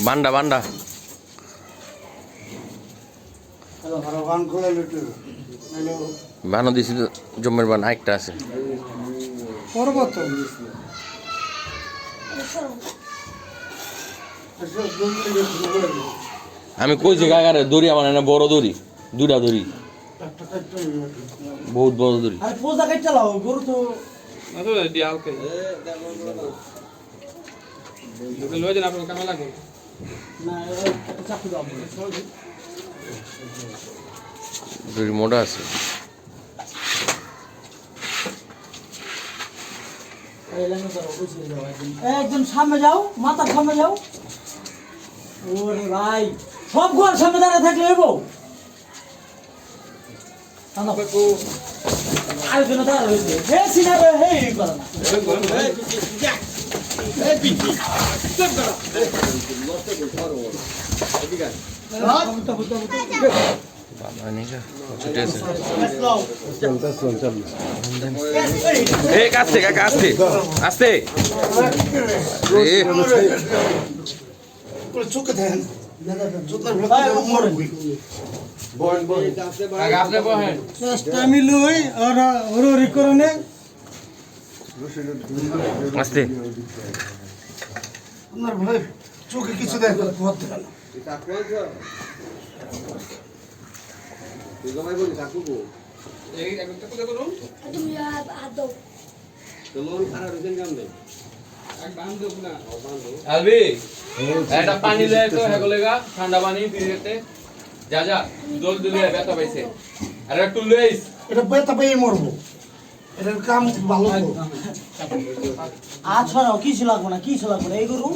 বান্ডা বান্ডা বানো দিছি জমের বান একটা আছে আমি কইছি কাকারে দড়ি আমার না বড় দড়ি দুটা দড়ি বহুত বড় দড়ি আরে পোজা কাট চালাও গরু তো না তো ডিয়াল কে লয়ে যান আপনার কামে লাগবে না একটা চাকু দাও দড়ি মোটা আছে একদম সামনে যাও মাথার সামনে যাও ওরে ভাই সব ঘর সামনে দাঁড়া থাকলে এবো আরেকজন দাঁড়া হয়েছে হে সিনারে হে করে আস্তে কাকা আস্তে আস্তে চোখে দেখেন আমি লই আর হরি করনে আস্তে আপনার ভাই চোখে কিছু দেখেন তুমি হাত দাও আলবি এটা পানি লয়ে তো হেগলেগা ঠান্ডা পানি ফ্রিজেতে যা যা জল দিলে ব্যথা পাইছে আর একটু লইস এটা বেতা পেয়ে মরবো এটার কাম ভালো করবো আচ্ছা কিছু লাগবে না কিছু লাগবে না এই গরু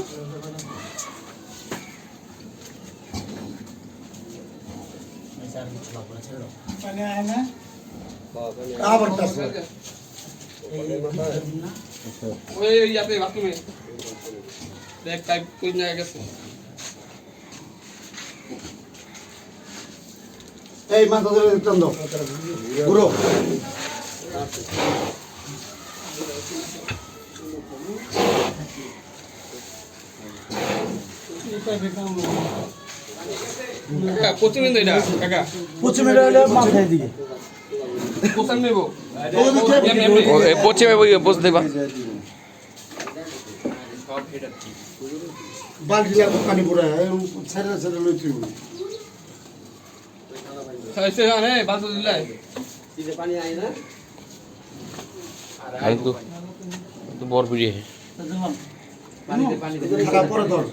পানি আয় না আবার কাছে ওই ইয়াতে বাথরুমে দেখ টাইপ কই না গেছে এই মাথা ধরে টান দাও ঘুরো কাকা কোচিং নিন এটা কাকা পশ্চিমে হলে মাথায় দিকে কোচিং নেব পশ্চিমে বসে দেবা বালতি লাগবে পানি পড়ে ছেড়ে ছেড়ে লই তুই খাইছে আনে বালতি দিলাই আমি তো বড় পিড়িয়ে খারাপ পরে ধর